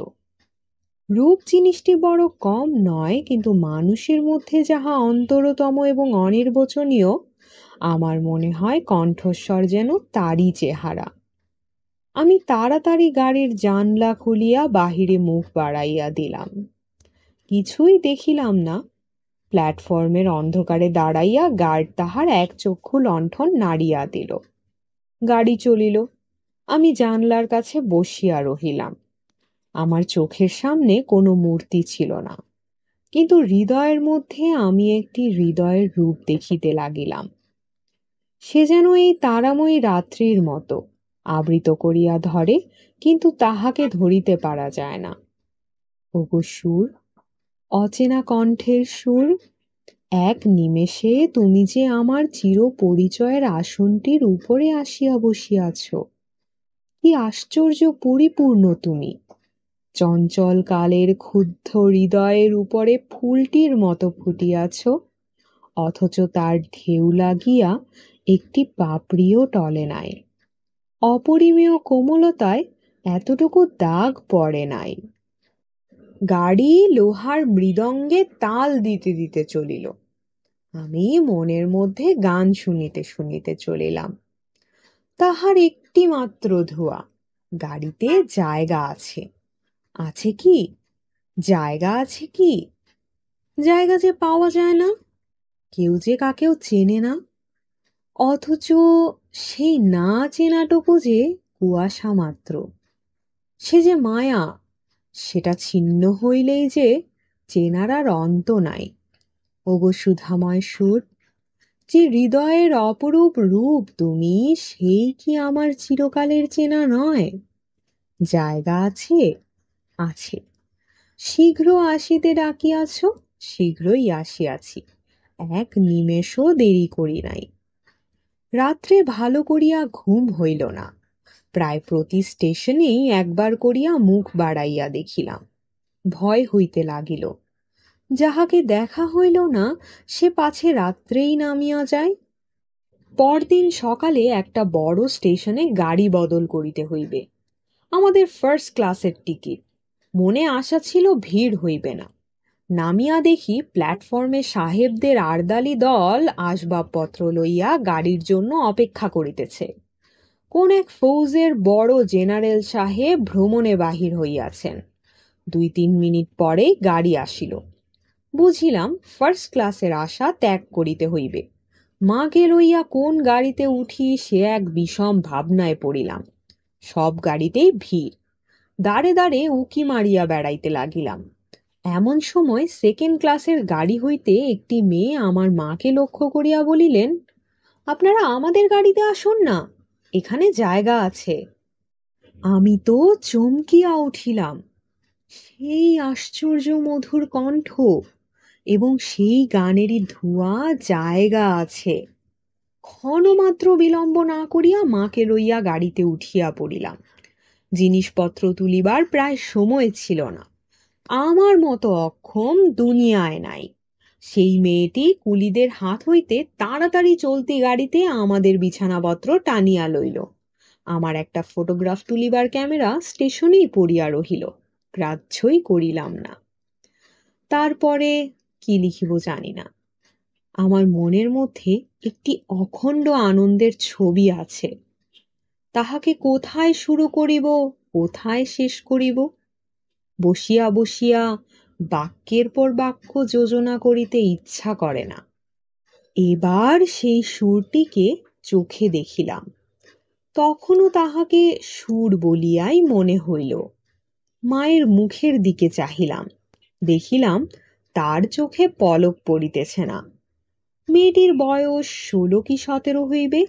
রূপ জিনিসটি বড় কম নয়, কিন্তু মানুষের মধ্যে যাহা অন্তরতম এবং অনির্বচনীয়, আমার মনে হয় কণ্ঠস্বর যেন তারই চেহারা। আমি তাড়াতাড়ি গাড়ির জানলা খুলিয়া বাহিরে মুখ বাড়াইয়া দিলাম। কিছুই দেখিলাম না। প্ল্যাটফর্মের অন্ধকারে দাঁড়াইয়া গার্ড তাহার এক চক্ষু লণ্ঠন নাড়িয়া দিল। গাড়ি চলিল। আমি জানলার কাছে বসিয়া রহিলাম। আমার চোখের সামনে কোনো মূর্তি ছিল না, কিন্তু হৃদয়ের মধ্যে আমি একটি হৃদয়ের রূপ দেখিতে লাগিলাম। সে যেন এই তারাময়ী রাত্রির মতো আবৃত করিয়া ধরে, কিন্তু তাহাকে ধরিতে পারা যায় না। ওগো সুর, অচেনা কণ্ঠের সুর, এক নিমেষে তুমি যে আমার চির পরিচয়ের আসনটির উপরে আসিয়া বসিয়াছ। কি আশ্চর্য পরিপূর্ণ তুমি! চঞ্চল কালের ক্ষুব্ধ হৃদয়ের উপরে ফুলটির মতো ফুটিয়াছ, অথচ তার ঢেউ লাগিয়া একটি পাপড়িও টলে নাই। অপরিমেয় কোমলতায় এতটুকু দাগ পড়ে নাই। গাড়ি লোহার মৃদঙ্গে তাল দিতে দিতে চলিল। আমি মনের মধ্যে গান শুনিতে শুনিতে চলিলাম। তাহার একটি মাত্র ধোঁয়া, গাড়িতে জায়গা আছে। আছে কি? জায়গা আছে কি? জায়গা যে পাওয়া যায় না, কেউ যে কাকেও চেনে না, অথচ সেই না চেনাটুকু যে কুয়াশা মাত্র। সে যে মায়া, সেটা ছিন্ন হইলেই যে চেনার আর অন্ত নাই। ওগো সুধাময় সুর, যে হৃদয়ের অপরূপ রূপ তুমি, সেই কি আমার চিরকালের চেনা নয়? জায়গা আছে? আছে। শীঘ্র আসিতে ডাকিয়াছ, শীঘ্রই আসিয়াছি, এক নিমেষও দেরি করি নাই। রাত্রে ভালো করিয়া ঘুম হইল না। প্রায় প্রতি স্টেশনেই একবার করিয়া মুখ বাড়াইয়া দেখিলাম। ভয় হইতে লাগিল, যাহাকে দেখা হইল না সে পাছে রাত্রেই নামিয়া যায়। পরদিন সকালে একটা বড় স্টেশনে গাড়ি বদল করিতে হইবে। আমাদের ফার্স্ট ক্লাসের টিকিট। মনে আশা ছিল ভিড় হইবে না। নামিয়া দেখি প্ল্যাটফর্মে সাহেবদের আরদালি দল আসবাবপত্র লইয়া গাড়ির জন্য অপেক্ষা করিতেছে। কোন এক ফৌজের বড় জেনারেল সাহেব ভ্রমণে বাহির হইয়াছেন। 2-3 মিনিট পরে গাড়ি আসিল। বুঝিলাম ফার্স্ট ক্লাসের আশা ত্যাগ করিতে হইবে। মাকে লইয়া কোন গাড়িতে উঠি সে এক বিষম ভাবনায় পড়িলাম। সব গাড়িতেই ভিড়। দাঁড়ে দাঁড়ে উকি মারিয়া বেড়াইতে লাগিলাম। এমন সময় সেকেন্ড ক্লাসের গাড়ি হইতে একটি মেয়ে আমার মাকে লক্ষ্য করিয়া বলিলেন, আপনারা আমাদের গাড়িতে আসুন না, এখানে জায়গা আছে। আমি তো চমকিয়া উঠিলাম। সেই আশ্চর্য মধুর কণ্ঠ এবং সেই গানেরই ধোঁয়া, জায়গা আছে। ক্ষণমাত্র বিলম্ব না করিয়া মাকে লইয়া গাড়িতে উঠিয়া পড়িলাম। জিনিসপত্র তুলিবার প্রায় সময় ছিল না। আমার মতো অক্ষম দুনিয়ায় নাই। সেই মেয়েটি কুলিদের হাত হইতে তাড়াতাড়ি চলতি গাড়িতে আমাদের বিছানাপত্র টানিয়া লইল। আমার একটা ফটোগ্রাফ তুলিবার ক্যামেরা স্টেশনেই পড়িয়া রহিল। গ্রাহ্যই করিলাম না। তারপরে কি লিখিব জানি না। আমার মনের মধ্যে একটি অখণ্ড আনন্দের ছবি আছে। তাহাকে কোথায় শুরু করিব, কোথায় শেষ করিব, বসিয়া বসিয়া বাক্যের পর বাক্য যোজনা করিতে ইচ্ছা করে না। এবার সেই সুরটিকে চোখে দেখিলাম। তখনও তাহাকে সুর বলিয়াই মনে হইল। মায়ের মুখের দিকে চাহিলাম। দেখিলাম তার চোখে পলক পড়িতেছে না। মেয়েটির বয়স 16 কি 17 হইবে,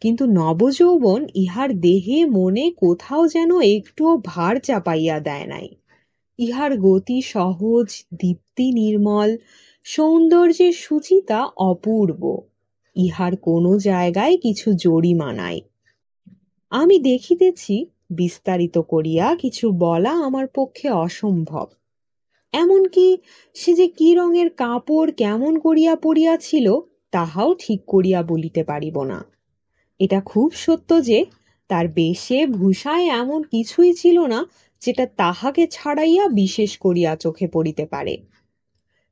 কিন্তু নবযৌবন ইহার দেহে মনে কোথাও যেন একটুও ভার চাপাইয়া দেয় নাই। ইহার গতি সহজ, দীপ্তি নির্মল, সৌন্দর্যের সুচিতা অপূর্ব। ইহার কোনো জায়গায় কিছু জরিমা নাই। আমি দেখিতেছি, বিস্তারিত করিয়া কিছু বলা আমার পক্ষে অসম্ভব। এমনকি সে যে কি রঙের কাপড় কেমন করিয়া পরিয়াছিল তাহাও ঠিক করিয়া বলিতে পারিব না। এটা খুব সত্য যে তার বেশে ভূষায় এমন কিছুই ছিল না যেটা তাহাকে ছাড়াইয়া বিশেষ করিয়া চোখে পড়িতে পারে।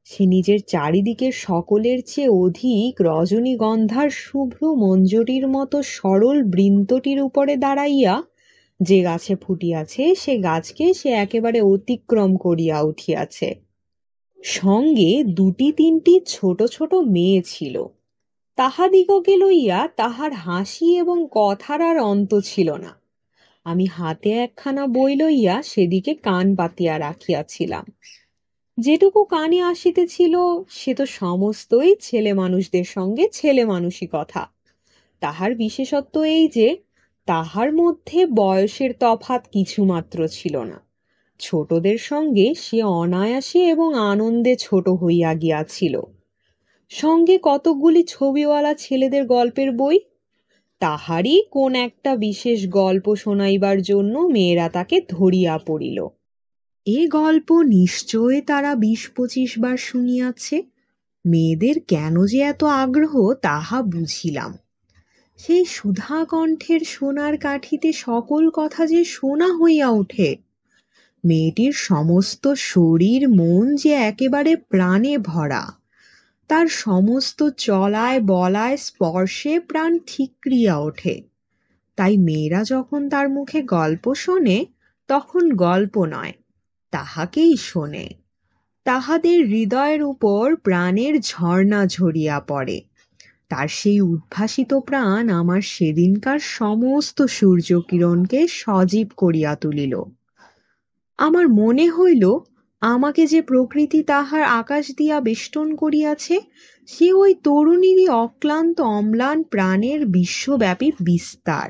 সে নিজের চারিদিকের সকলের চেয়ে অধিক রজনীগন্ধার শুভ্র মঞ্জরির মতো সরল বৃন্তটির উপরে দাঁড়াইয়া যে গাছে ফুটিয়াছে সে গাছকে সে একেবারে অতিক্রম করিয়া উঠিয়াছে। সঙ্গে 2-3টি ছোট ছোট মেয়ে ছিল। তাহাদিগকে লইয়া তাহার হাসি এবং কথার আর অন্ত ছিল না। আমি হাতে একখানা বই লইয়া সেদিকে কান পাতিয়া রাখিয়াছিলাম। যেটুকু কানে আসিতেছিল সে তো সমস্তই ছেলে মানুষদের সঙ্গে ছেলে মানুষই কথা। তাহার বিশেষত্ব এই যে তাহার মধ্যে বয়সের তফাৎ কিছুমাত্র ছিল না। ছোটদের সঙ্গে সে অনায়াসে এবং আনন্দে ছোট হইয়া গিয়াছিল। সঙ্গে কতকগুলি ছবিওয়ালা ছেলেদের গল্পের বই, তাহারই কোন একটা বিশেষ গল্প শোনাইবার জন্য মেয়েরা তাকে ধরিয়া পড়িল। এ গল্প নিশ্চয় তারা ২০-২৫ বার শুনিয়াছে। মেয়েদের কেন যে এত আগ্রহ তাহা বুঝিলাম। সেই সুধা কণ্ঠের সোনার কাঠিতে সকল কথা যে সোনা হইয়া ওঠে। মেয়েটির সমস্ত শরীর মন যে একেবারে প্রাণে ভরা। তার সমস্ত চলায় বলায় স্পর্শে প্রাণ ঠিকরিয়া ওঠে। তাই মেয়েরা যখন তার মুখে গল্প শোনে তখন গল্প নয়, তাহাকেই শোনে। তাহাদের হৃদয়ের উপর প্রাণের ঝর্ণা ঝরিয়া পড়ে। তার সেই উদ্ভাসিত প্রাণ আমার সেদিনকার সমস্ত সূর্যকিরণকে সজীব করিয়া তুলিল। আমার মনে হইল আমাকে যে প্রকৃতি তাহার আকাশ দিয়া বেষ্টন করিয়াছে সে ওই তরুণীরই অক্লান্ত অম্লান প্রাণের বিশ্বব্যাপী বিস্তার।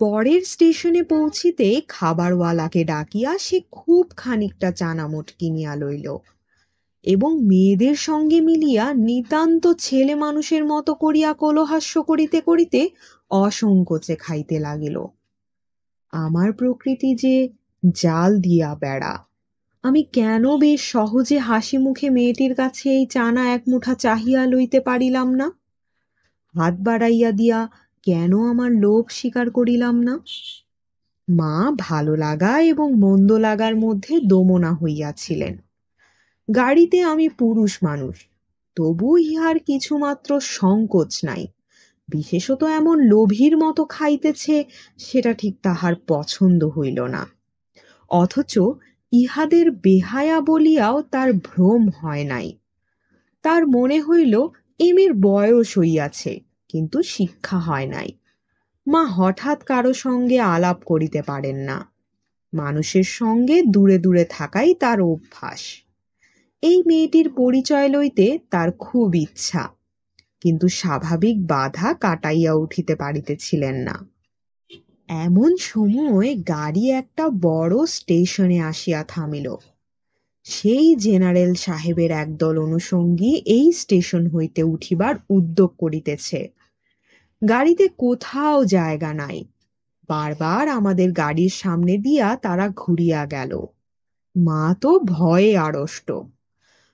পরের স্টেশনে পৌঁছিতে খাবারওয়ালাকে ডাকিয়া সে খুব খানিকটা চানামোট কিনিয়া লইল এবং মেয়েদের সঙ্গে মিলিয়া নিতান্ত ছেলে মানুষের মতো করিয়া কোলহাস্য করিতে করিতে অসংকোচে খাইতে লাগিল। আমার প্রকৃতি যে জাল দিয়া বেড়া। আমি কেন বেশ সহজে হাসি মুখে মেয়েটির কাছে এই চানা এক মুঠা চাহিয়া লইতে পারিলাম না? হাত বাড়াইয়া দিয়া কেন আমার লোভ স্বীকার করিলাম না? মা ভালো লাগা এবং মন্দ লাগার মধ্যে দোমনা হইয়াছিলেন। গাড়িতে আমি পুরুষ মানুষ, তবু ইহার কিছুমাত্র সংকোচ নাই। বিশেষত এমন লোভীর মতো খাইতেছে সেটা ঠিক তাহার পছন্দ হইল না। অথচ ইহাদের বেহায়া বলিয়াও তার ভ্রম হয় নাই। তার মনে হইল এমের বয়স হইয়াছে, কিন্তু শিক্ষা হয় নাই। মা হঠাৎ কারো সঙ্গে আলাপ করিতে পারেন না। মানুষের সঙ্গে দূরে দূরে থাকাই তার অভ্যাস। এই মেয়েটির পরিচয় লইতে তার খুব ইচ্ছা, কিন্তু স্বাভাবিক বাধা কাটাইয়া উঠিতে পারিতেছিলেন না। এমন সময় গাড়ি একটা বড় স্টেশনে আসিয়া থামিল। সেই জেনারেল সাহেবের একদল অনুষঙ্গী এই স্টেশন হইতে উঠিবার উদ্যোগ করিতেছে। গাড়িতে কোথাও জায়গা নাই। বারবার আমাদের গাড়ির সামনে দিয়া তারা ঘুরিয়া গেল। মা তো ভয়ে আড়ষ্ট।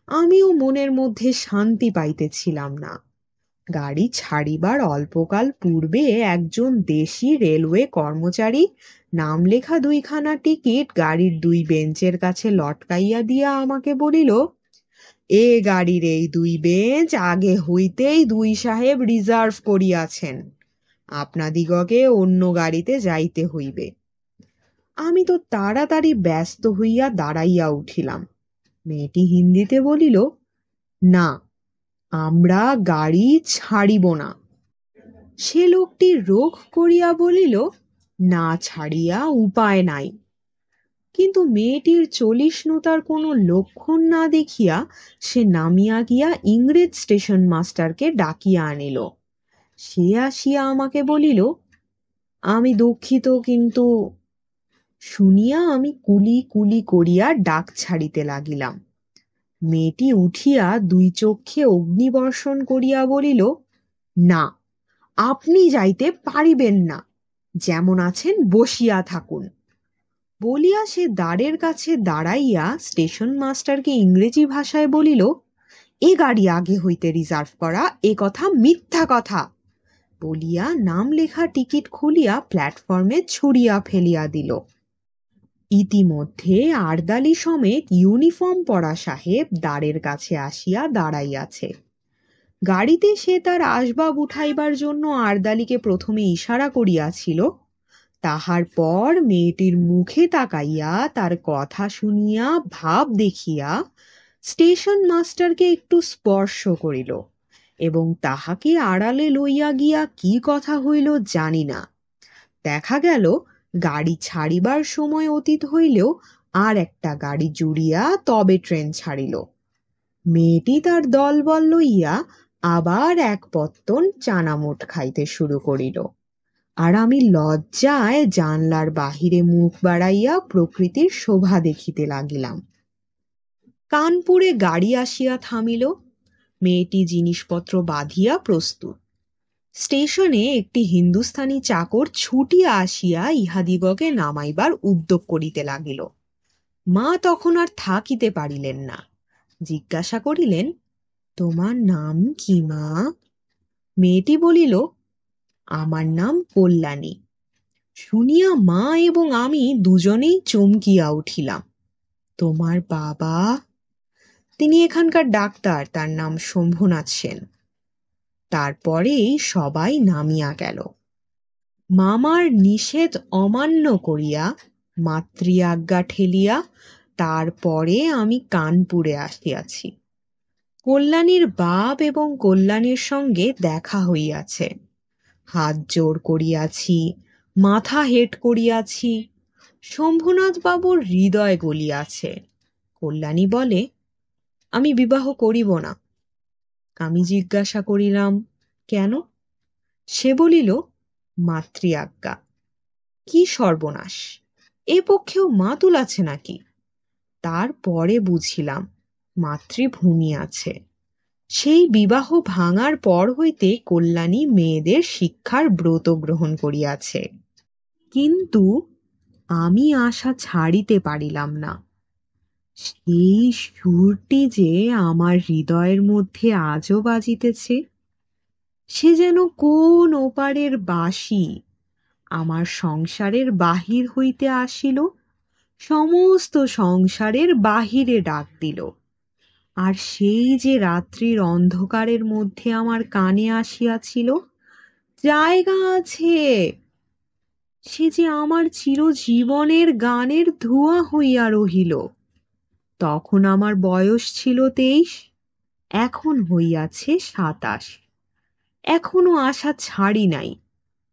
আমিও মনের মধ্যে শান্তি পাইতেছিলাম না। গাড়ি ছাড়িবার অল্পকাল পূর্বে একজন দেশি রেলওয়ে কর্মচারী নাম লেখা 2খানা টিকিট গাড়ির 2 বেঞ্চের কাছে লটকাইয়া দিয়া আমাকে বলিল, এ গাড়ির এই 2 বেঞ্চ আগে হইতেই 2 সাহেব রিজার্ভ করিয়াছেন। আপনাদিগকে অন্য গাড়িতে যাইতে হইবে। আমি তো তাড়াতাড়ি ব্যস্ত হইয়া দাঁড়াইয়া উঠিলাম। মেয়েটি হিন্দিতে বলিল, না, আমরা গাড়ি ছাড়িব না। সে লোকটি রোখ করিয়া বলিল, না ছাড়িয়া উপায় নাই। কিন্তু মেয়েটির চলিষ্ণুতার কোনো লক্ষণ না দেখিয়া সে নামিয়া গিয়া ইংরেজ স্টেশন মাস্টারকে ডাকিয়া আনিল। সে আসিয়া আমাকে বলিল, আমি দুঃখিত, কিন্তু শুনিয়া আমি কুলি কুলি করিয়া ডাক ছাড়িতে লাগিলাম। মেয়েটি উঠিয়া 2 চক্ষে অগ্নিবর্ষণ করিয়া বলিল, না, আপনি যাইতে পারিবেন না। যেমন আছেন বসিয়া থাকুন। বলিয়া সে দ্বারের কাছে দাঁড়াইয়া স্টেশন মাস্টারকে ইংরেজি ভাষায় বলিল, এ গাড়ি আগে হইতে রিজার্ভ করা, এ কথা মিথ্যা কথা। বলিয়া নাম লেখা টিকিট খুলিয়া প্ল্যাটফর্মে ছুড়িয়া ফেলিয়া দিল। ইতিমধ্যে আরদালি সমেত ইউনিফর্ম পরা সাহেব দ্বারের কাছে আসিয়া দাঁড়াইয়াছে। গাড়িতে সে তার আসবাব উঠাইবার জন্য আরদালিকে প্রথমে ইশারা করিয়াছিল। তাহার পর মেয়েটির মুখে তাকাইয়া তার কথা শুনিয়া ভাব দেখিয়া স্টেশন মাস্টারকে একটু স্পর্শ করিল এবং তাহাকে আড়ালে লইয়া গিয়া কি কথা হইল জানি না। দেখা গেল গাড়ি ছাড়িবার সময় অতীত হইলেও আর একটা গাড়ি জুড়িয়া তবে ট্রেন ছাড়িল। মেয়েটি তার দলবল লইয়া আবার এক পত্তন চানামুট খাইতে শুরু করিল। আর আমি লজ্জায় জানলার বাহিরে মুখ বাড়াইয়া প্রকৃতির শোভা দেখিতে লাগিলাম। কানপুরে গাড়ি আসিয়া থামিল। মেয়েটি জিনিসপত্র বাঁধিয়া প্রস্তুত। স্টেশনে একটি হিন্দুস্থানি চাকর ছুটিয়া আসিয়া ইহাদিগকে নামাইবার উদ্যোগ করিতে লাগিল। মা তখন আর থাকিতে পারিলেন না, জিজ্ঞাসা করিলেন, তোমার নাম কি মা? মেয়েটি বলিল, আমার নাম কল্যাণী। শুনিয়া মা এবং আমি দুজনেই চমকিয়া উঠিলাম। তোমার বাবা? তিনি এখানকার ডাক্তার, তার নাম শম্ভুনাথ সেন। তারপরেই সবাই নামিয়া গেল। মামার নিষেধ অমান্য করিয়া, মাতৃ আজ্ঞা ঠেলিয়া তারপরে আমি কানপুরে আসিয়াছি। কল্যাণীর বাপ এবং কল্যাণীর সঙ্গে দেখা হইয়াছে। হাত জোড় করিয়াছি, মাথা হেট করিয়াছি। শম্ভুনাথ বাবুর হৃদয় গলিয়াছে। কল্যাণী বলে, আমি বিবাহ করিব না। আমি জিজ্ঞাসা করিলাম, কেন? সে বলিল, মাতৃ আজ্ঞা। কি সর্বনাশ! এ পক্ষেও মাতুল আছে নাকি? তারপরে বুঝিলাম মাতৃভূমি আছে। সেই বিবাহ ভাঙার পর হইতে কল্যাণী মেয়েদের শিক্ষার ব্রত গ্রহণ করিয়াছে। কিন্তু আমি আশা ছাড়িতে পারিলাম না। সেই সুরটি যে আমার হৃদয়ের মধ্যে আজও বাজিতেছে। সে যেন কোন ওপারের বাঁশি আমার সংসারের বাহির হইতে আসিল, সমস্ত সংসারের বাহিরে ডাক দিল। আর সেই যে রাত্রির অন্ধকারের মধ্যে আমার কানে আসিয়াছিল, জায়গা আছে, সে যে আমার চিরজীবনের গানের ধোঁয়া হইয়া রহিল। তখন আমার বয়স ছিল 23, এখন হইয়াছে 27। এখনো আশা ছাড়ি নাই,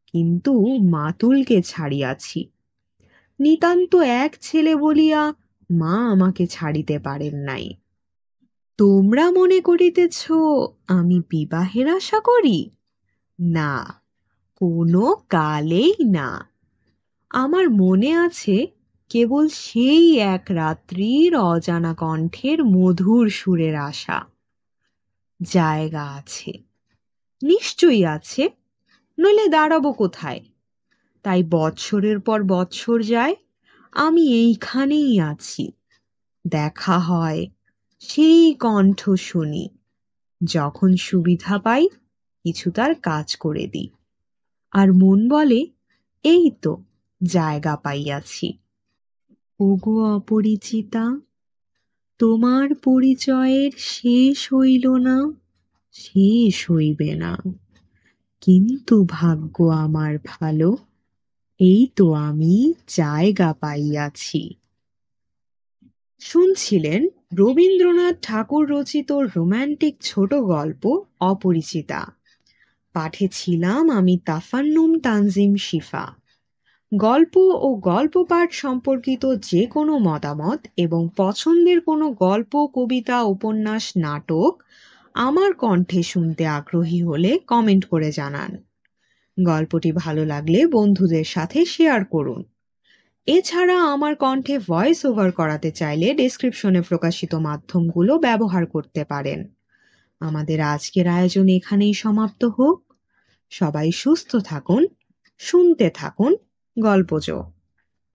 কিন্তু মাতুলকে ছাড়িয়াছি। নিতান্ত এক ছেলে বলিয়া মা আমাকে ছাড়িতে পারেন নাই। তোমরা মনে করিতেছ আমি বিবাহের আশা করি? না, কোনো কালেই না। আমার মনে আছে কেবল সেই এক রাত্রির অজানা কণ্ঠের মধুর সুরের আশা। জায়গা আছে, নিশ্চয়ই আছে, নইলে দাঁড়াবো কোথায়? তাই বৎসরের পর বৎসর যায়, আমি এইখানেই আছি। দেখা হয়, সেই কণ্ঠ শুনি। যখন সুবিধা পাই কিছু তার কাজ করে দিই। আর মন বলে, এই তো জায়গা পাইয়াছি। ওগো অপরিচিতা, তোমার পরিচয়ের শেষ হইল না, শেষ হইবে না। কিন্তু ভাগ্য আমার ভালো, এই তো আমি জায়গা পাইয়াছি। শুনছিলেন রবীন্দ্রনাথ ঠাকুর রচিত রোম্যান্টিক ছোট গল্প অপরিচিতা। পাঠে ছিলাম আমি তাফান্নুম তানজিম শিফা। গল্প ও গল্প পাঠ সম্পর্কিত যে কোনো মতামত এবং পছন্দের কোনো গল্প, কবিতা, উপন্যাস, নাটক আমার কণ্ঠে শুনতে আগ্রহী হলে কমেন্ট করে জানান। গল্পটি ভালো লাগলে বন্ধুদের সাথে শেয়ার করুন। এছাড়া আমার কণ্ঠে ভয়েস ওভার করাতে চাইলে ডেসক্রিপশনে প্রকাশিত মাধ্যমগুলো ব্যবহার করতে পারেন। আমাদের আজকের আয়োজন এখানেই সমাপ্ত হোক। সবাই সুস্থ থাকুন, শুনতে থাকুন গল্পজ।